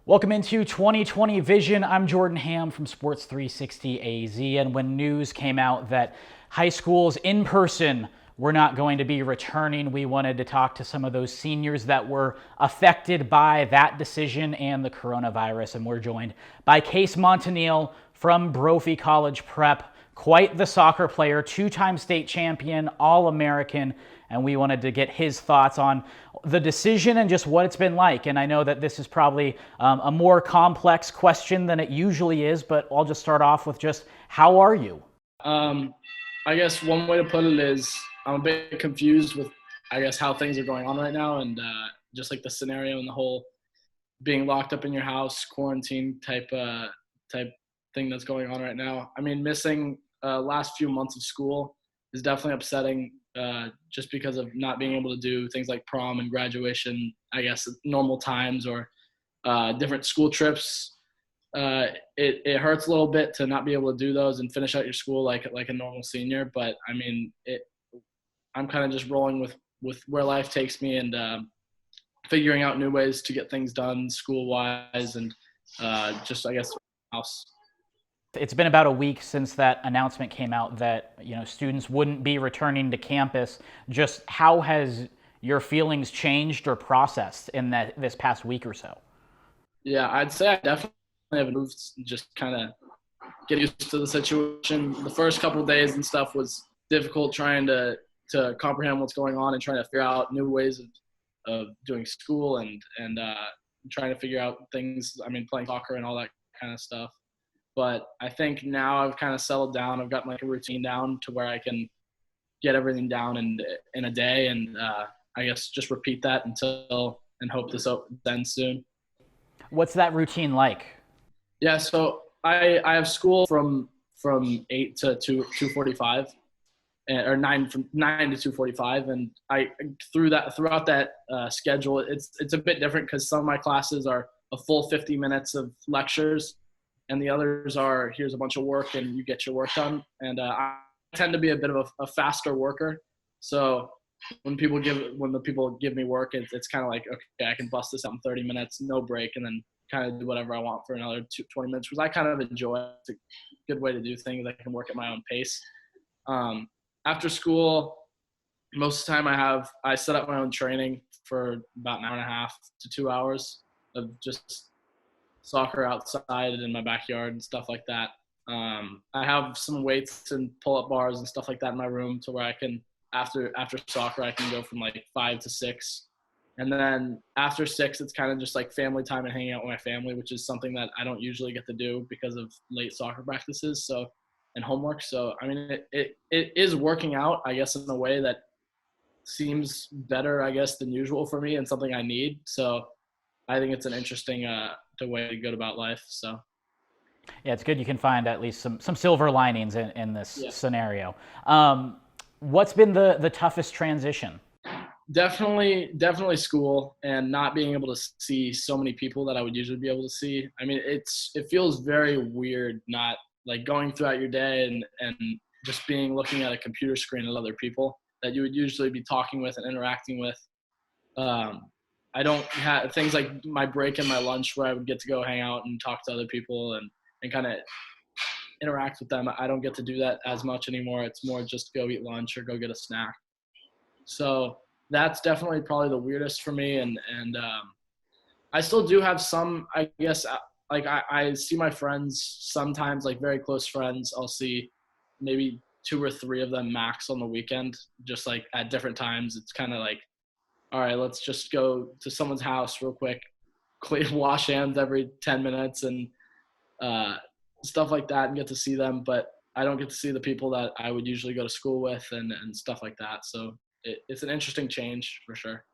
Welcome into 2020 Vision. I'm Jordan Ham from Sports 360 AZ. And when news came out that high schools in person were not going to be returning, we wanted to talk to some of those seniors that were affected by that decision and the coronavirus. And we're joined by Case Montanile from Brophy College Prep. Quite the soccer player, two-time state champion, All-American, and we wanted to get his thoughts on the decision and just what it's been like. And I know that this is probably a more complex question than it usually is, but I'll just start off with just, how are you? I guess one way to put it is I'm a bit confused with, I guess, how things are going on right now, and just like the scenario and the whole being locked up in your house, quarantine type thing that's going on right now. I mean, missing last few months of school is definitely upsetting, just because of not being able to do things like prom and graduation, I guess, at normal times, or different school trips. It hurts a little bit to not be able to do those and finish out your school like a normal senior. But I mean, I'm kind of just rolling with where life takes me, and figuring out new ways to get things done school wise, and just, I guess, house. It's been about a week since that announcement came out that students wouldn't be returning to campus. Just how has your feelings changed or processed in this past week or so? Yeah, I'd say I definitely have moved, just kind of get used to the situation. The first couple of days and stuff was difficult, trying to comprehend what's going on and trying to figure out new ways of doing school, and trying to figure out things. I mean, playing soccer and all that kind of stuff. But I think now I've kind of settled down. I've gotten like a routine down to where I can get everything down in a day, and I guess just repeat that and hope this ends soon. What's that routine like? Yeah, so I have school from 8 to 2:45, or 9 to 2:45, and I throughout that schedule, it's a bit different because some of my classes are a full 50 minutes of lectures, and the others are, here's a bunch of work and you get your work done. And I tend to be a bit of a faster worker, so when the people give me work, it's kind of like, okay, I can bust this out in 30 minutes, no break, and then kind of do whatever I want for another 20 minutes, which I kind of enjoy. It's a good way to do things. I can work at my own pace. After school, most of the time I set up my own training for about an hour and a half to 2 hours of just soccer outside in my backyard and stuff like that. I have some weights and pull-up bars and stuff like that in my room, to where I can, after soccer, I can go from like 5 to 6. And then after 6, it's kind of just like family time and hanging out with my family, which is something that I don't usually get to do because of late soccer practices and homework. So, I mean, it is working out, I guess, in a way that seems better, I guess, than usual for me, and something I need. So I think it's an interesting way to go about life. So. Yeah, it's good you can find at least some silver linings in this Yeah. scenario. What's been the toughest transition? Definitely school, and not being able to see so many people that I would usually be able to see. I mean, it feels very weird, not like going throughout your day and just looking at a computer screen at other people that you would usually be talking with and interacting with. I don't have things like my break and my lunch where I would get to go hang out and talk to other people and kind of interact with them. I don't get to do that as much anymore. It's more just go eat lunch or go get a snack. So that's definitely probably the weirdest for me. And I still do have some, I guess, like I see my friends sometimes, like very close friends. I'll see maybe 2 or 3 of them max on the weekend, just like at different times. It's kind of like, all right, let's just go to someone's house real quick, wash hands every 10 minutes and stuff like that, and get to see them. But I don't get to see the people that I would usually go to school with and stuff like that. So it's an interesting change for sure.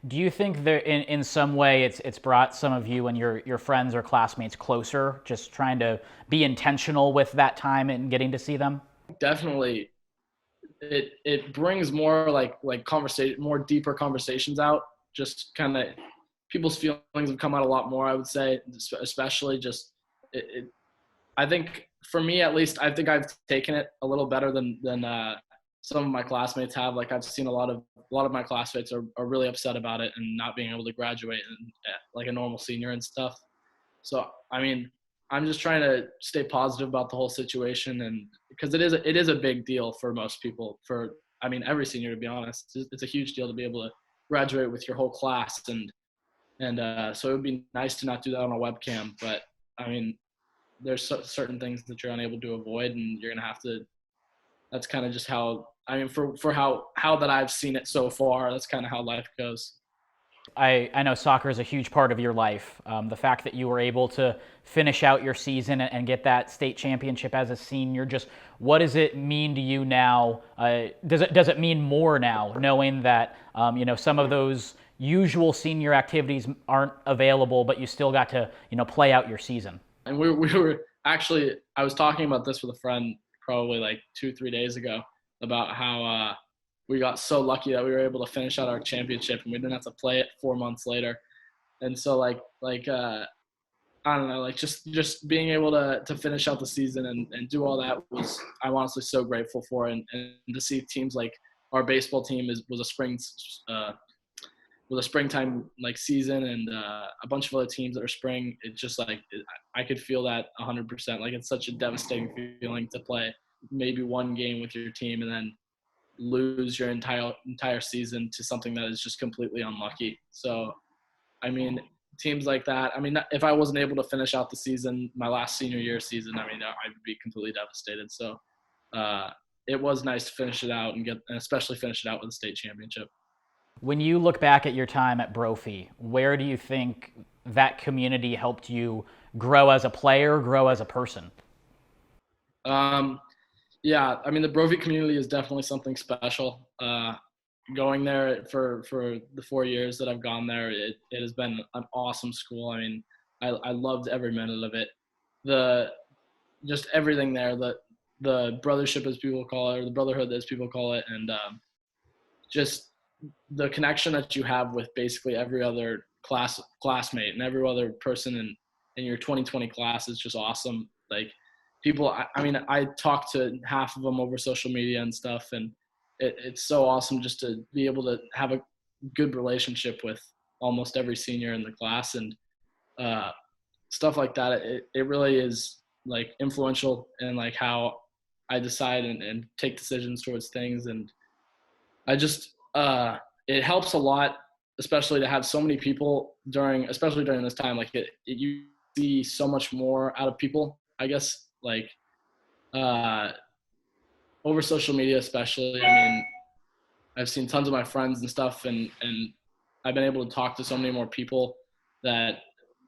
Do you think there, in some way, it's brought some of you and your friends or classmates closer, just trying to be intentional with that time and getting to see them? Definitely, it brings more like conversation, more deeper conversations out. Just kind of people's feelings have come out a lot more, I would say, especially just I think for me, at least, I think I've taken it a little better than some of my classmates have. Like I've seen a lot of my classmates are really upset about it and not being able to graduate and like a normal senior and stuff. So I mean, I'm just trying to stay positive about the whole situation, and because it is a big deal for most people. For I mean, every senior, to be honest, it's a huge deal to be able to graduate with your whole class, and so it would be nice to not do that on a webcam. But I mean, there's certain things that you're unable to avoid, and you're gonna have to. That's kind of just how I mean, for how that I've seen it so far. That's kind of how life goes. I know soccer is a huge part of your life. The fact that you were able to finish out your season and get that state championship as a senior, just what does it mean to you now? Does it mean more now, knowing that some of those usual senior activities aren't available, but you still got to play out your season? And we were actually, I was talking about this with a friend probably like 2-3 days ago about how we got so lucky that we were able to finish out our championship and we didn't have to play it 4 months later. And so I don't know, like just being able to finish out the season and do all that was I'm honestly so grateful for, and to see teams like our baseball team uh, was a springtime like season, and a bunch of other teams that are spring. It's just like I could feel that 100%. Like it's such a devastating feeling to play maybe one game with your team and then lose your entire season to something that is just completely unlucky. So I mean, teams like that. I mean, if I wasn't able to finish out the season, my last senior year season, I mean, I would be completely devastated. So it was nice to finish it out and especially finish it out with a state championship. When you look back at your time at Brophy, where do you think that community helped you grow as a player, grow as a person? Um, yeah, I mean, the Brophy community is definitely something special. Going there for the 4 years that I've gone there, it has been an awesome school. I mean, I loved every minute of it. The just everything there, the brothership as people call it, or the brotherhood as people call it, and just the connection that you have with basically every other classmate and every other person in your 2020 class is just awesome. Like people, I mean, I talk to half of them over social media and stuff, and it's so awesome just to be able to have a good relationship with almost every senior in the class, and uh, stuff like that. It really is like influential in like how I decide and take decisions towards things. And I just it helps a lot, especially to have so many people especially during this time. Like you see so much more out of people, I guess, like uh, over social media, especially. I mean, I've seen tons of my friends and stuff, and I've been able to talk to so many more people that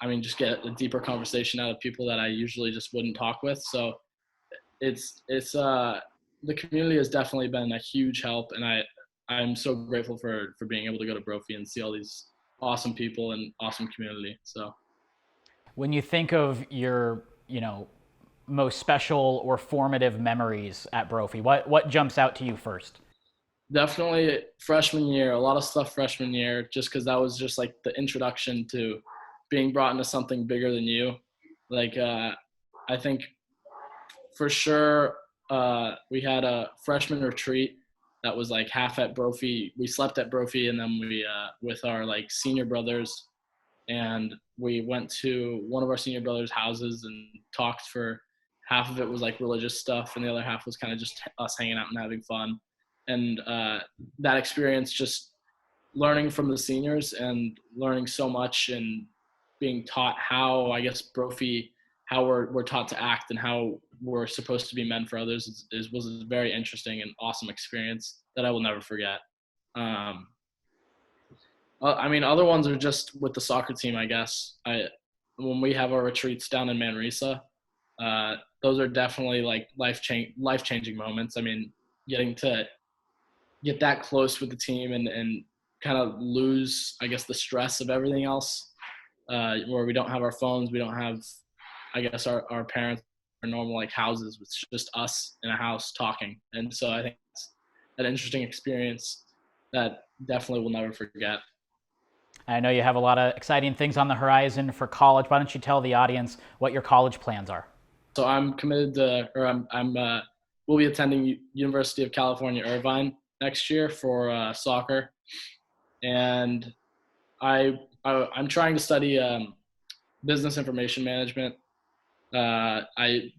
I mean, just get a deeper conversation out of people that I usually just wouldn't talk with. So it's the community has definitely been a huge help, and I'm so grateful for being able to go to Brophy and see all these awesome people and awesome community. So When you think of your, most special or formative memories at Brophy, what jumps out to you first? definitely freshman year, a lot of stuff freshman year, just because that was just like the introduction to being brought into something bigger than you. Like I think for sure we had a freshman retreat that was like half at Brophy. We slept at Brophy, and then we with our like senior brothers, and we went to one of our senior brothers' houses and talked for half of it was like religious stuff, and the other half was kind of just us hanging out and having fun. And that experience, just learning from the seniors and learning so much and being taught how, I guess, Brophy, how we're taught to act and how we're supposed to be men for others was a very interesting and awesome experience that I will never forget. Um, I mean, other ones are just with the soccer team, I guess. When we have our retreats down in Manresa, those are definitely like life changing moments. I mean, getting to get that close with the team and kind of lose, I guess, the stress of everything else, where we don't have our phones, we don't have, I guess, our parents, our normal like houses. It's just us in a house talking. And so I think it's an interesting experience that definitely will never forget. I know you have a lot of exciting things on the horizon for college. Why don't you tell the audience what your college plans are? So I'm committed to, or I'm will be attending University of California, Irvine next year for soccer. And I'm trying to study business information management. I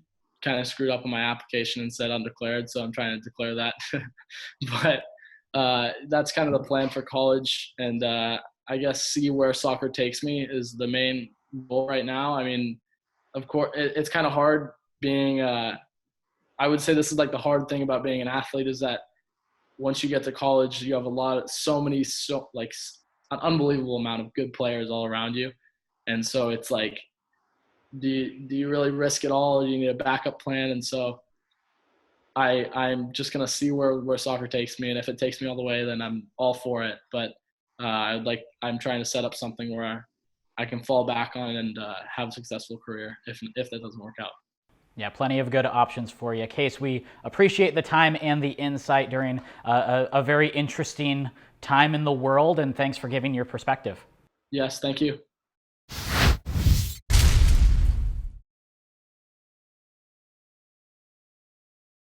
kind of screwed up on my application and said undeclared, so I'm trying to declare that. But that's kind of the plan for college, and I guess see where soccer takes me is the main goal right now. I mean, of course, it's kind of hard being. I would say this is like the hard thing about being an athlete is that once you get to college, you have an unbelievable amount of good players all around you, and so it's like, do you really risk it all? You need a backup plan, and so I'm just gonna see where soccer takes me, and if it takes me all the way, then I'm all for it. But I'm trying to set up something where I can fall back on and have a successful career if that doesn't work out. Yeah, plenty of good options for you. Case, we appreciate the time and the insight during a very interesting time in the world, and thanks for giving your perspective. Yes, thank you.